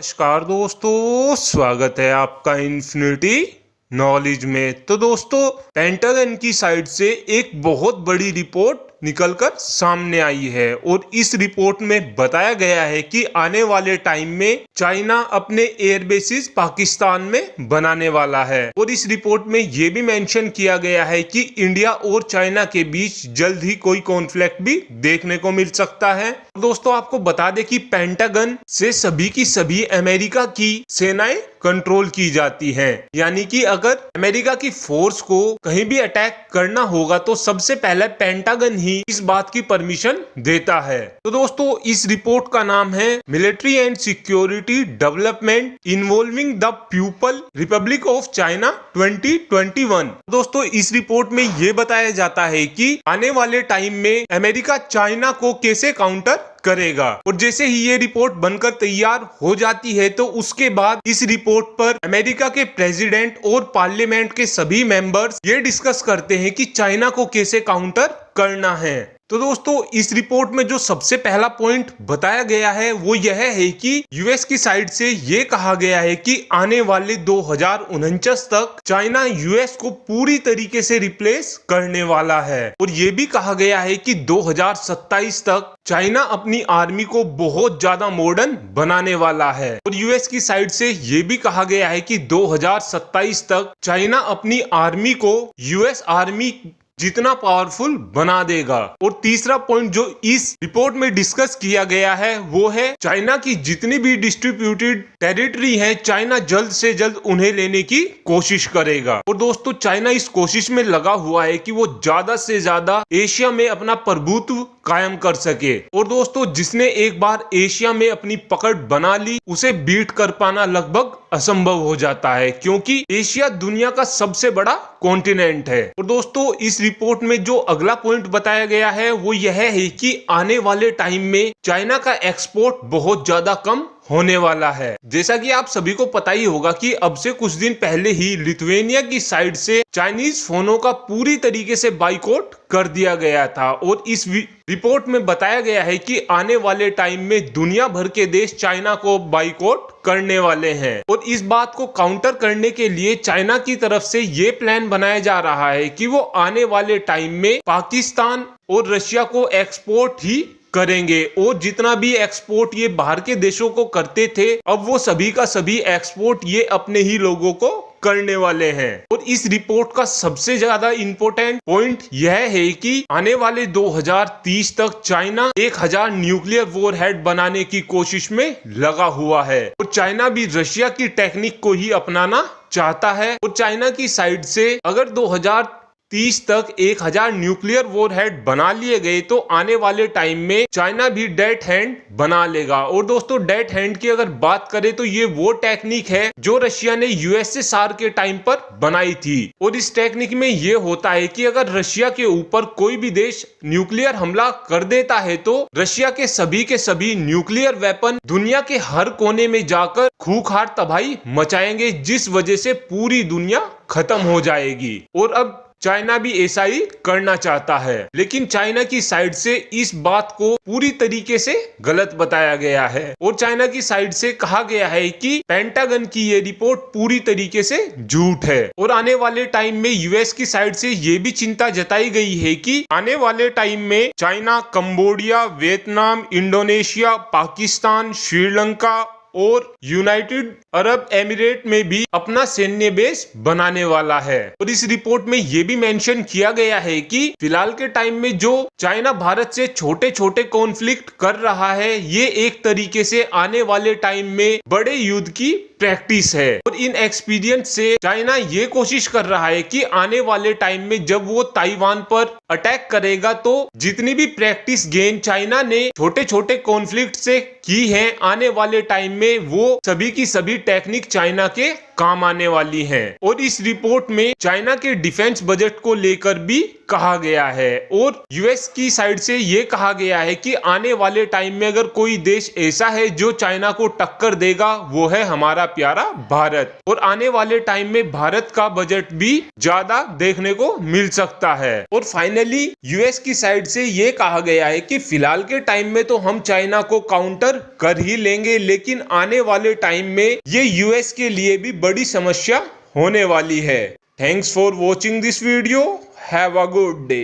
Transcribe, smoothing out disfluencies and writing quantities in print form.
नमस्कार दोस्तों, स्वागत है आपका इन्फिनिटी नॉलेज में। तो दोस्तों, पेंटागन की साइड से एक बहुत बड़ी रिपोर्ट निकलकर सामने आई है और इस रिपोर्ट में बताया गया है कि आने वाले टाइम में चाइना अपने एयर बेसिस पाकिस्तान में बनाने वाला है। और इस रिपोर्ट में ये भी मेंशन किया गया है कि इंडिया और चाइना के बीच जल्द ही कोई कॉन्फ्लिक्ट भी देखने को मिल सकता है। दोस्तों, आपको बता दें कि पेंटागन से सभी की सभी अमेरिका की सेनाएं कंट्रोल की जाती हैं, यानी कि अगर अमेरिका की फोर्स को कहीं भी अटैक करना होगा तो सबसे पहले पेंटागन ही इस बात की परमिशन देता है। तो दोस्तों, इस रिपोर्ट का नाम है military and security development involving the people Republic of China 2021। दोस्तों, इस रिपोर्ट में यह बताया जाता है कि आने वाले टाइम में अमेरिका चाइना को कैसे काउंटर करेगा। और जैसे ही ये रिपोर्ट बनकर तैयार हो जाती है तो उसके बाद इस रिपोर्ट पर अमेरिका के प्रेसिडेंट और पार्लियामेंट के सभी मेंबर्स ये डिस्कस करते हैं कि चाइना को कैसे काउंटर करना है। तो दोस्तों, इस रिपोर्ट में जो सबसे पहला पॉइंट बताया गया है वो यह है कि यूएस की साइड से ये कहा गया है कि आने वाले 2049 तक चाइना यूएस को पूरी तरीके से रिप्लेस करने वाला है। और ये भी कहा गया है कि 2027 तक चाइना अपनी आर्मी को बहुत ज्यादा मॉडर्न बनाने वाला है। और यूएस की साइड से ये भी कहा गया है कि 2027 तक चाइना अपनी आर्मी को यूएस आर्मी जितना पावरफुल बना देगा। और तीसरा पॉइंट जो इस रिपोर्ट में डिस्कस किया गया है वो है चाइना की जितनी भी डिस्ट्रीब्यूटेड टेरिटरी है, चाइना जल्द से जल्द उन्हें लेने की कोशिश करेगा। और दोस्तों, चाइना इस कोशिश में लगा हुआ है कि वो ज्यादा से ज्यादा एशिया में अपना प्रभुत्व कायम कर सके। और दोस्तों, जिसने एक बार एशिया में अपनी पकड़ बना ली उसे बीट कर पाना लगभग असंभव हो जाता है, क्योंकि एशिया दुनिया का सबसे बड़ा कॉन्टिनेंट है। और दोस्तों, इस रिपोर्ट में जो अगला पॉइंट बताया गया है वो यह है कि आने वाले टाइम में चाइना का एक्सपोर्ट बहुत ज्यादा कम होने वाला है। जैसा कि आप सभी को पता ही होगा कि अब से कुछ दिन पहले ही लिथुआनिया की साइड से चाइनीज फोनों का पूरी तरीके से बाइकआउट कर दिया गया था। और इस रिपोर्ट में बताया गया है कि आने वाले टाइम में दुनिया भर के देश चाइना को बाइकआउट करने वाले हैं। और इस बात को काउंटर करने के लिए चाइना की तरफ से ये प्लान बनाया जा रहा है कि वो आने वाले टाइम में पाकिस्तान और रशिया को एक्सपोर्ट ही करेंगे। और जितना भी एक्सपोर्ट ये बाहर के देशों को करते थे, अब वो सभी का सभी एक्सपोर्ट ये अपने ही लोगों को करने वाले हैं। और इस रिपोर्ट का सबसे ज्यादा इंपॉर्टेंट पॉइंट यह है कि आने वाले 2030 तक चाइना 1000 न्यूक्लियर वॉरहेड बनाने की कोशिश में लगा हुआ है। और चाइना भी रशिया की टेक्निक को ही अपनाना चाहता है। और चाइना की साइड से अगर 2030 तक 1000 न्यूक्लियर वॉरहेड बना लिए गए तो आने वाले टाइम में चाइना भी डेड हैंड बना लेगा। और दोस्तों, डेड हैंड की अगर बात करें तो ये वो टेक्निक है जो रशिया ने यूएसएसआर के टाइम पर बनाई थी। और इस टेक्निक में ये होता है कि अगर रशिया के ऊपर कोई भी देश न्यूक्लियर हमला कर देता है तो रशिया के सभी न्यूक्लियर वेपन दुनिया के हर कोने में जाकर खूंखार तबाही मचाएंगे, जिस वजह से पूरी दुनिया खत्म हो जाएगी। और अब चाइना भी ऐसा ही करना चाहता है, लेकिन चाइना की साइड से इस बात को पूरी तरीके से गलत बताया गया है। और चाइना की साइड से कहा गया है कि पेंटागन की ये रिपोर्ट पूरी तरीके से झूठ है। और आने वाले टाइम में यूएस की साइड से ये भी चिंता जताई गई है कि आने वाले टाइम में China Cambodia, Vietnam, Indonesia, Pakistan, Sri Lanka और यूनाइटेड अरब एमिरेट में भी अपना सैन्य बेस बनाने वाला है। और इस रिपोर्ट में ये भी मेंशन किया गया है कि फिलहाल के टाइम में जो चाइना भारत से छोटे छोटे कॉन्फ्लिक्ट कर रहा है, ये एक तरीके से आने वाले टाइम में बड़े युद्ध की प्रैक्टिस है। और इन एक्सपीरियंस से चाइना ये कोशिश कर रहा है कि आने वाले टाइम में जब वो ताइवान पर अटैक करेगा तो जितनी भी प्रैक्टिस गेन चाइना ने छोटे छोटे कॉन्फ्लिक्ट से की है, आने वाले टाइम में वो सभी की सभी टेक्निक चाइना के काम आने वाली हैं। और इस रिपोर्ट में चाइना के डिफेंस बजट को लेकर भी कहा गया है और यूएस की साइड से ये कहा गया है कि आने वाले टाइम में अगर कोई देश ऐसा है जो चाइना को टक्कर देगा वो है हमारा प्यारा भारत। और आने वाले टाइम में भारत का बजट भी ज्यादा देखने को मिल सकता है। और फाइनली यूएस की साइड से ये कहा गया है कि फिलहाल के टाइम में तो हम चाइना को काउंटर कर ही लेंगे, लेकिन आने वाले टाइम में ये यूएस के लिए भी बड़ी समस्या होने वाली है। Thanks for watching this video. Have a good day.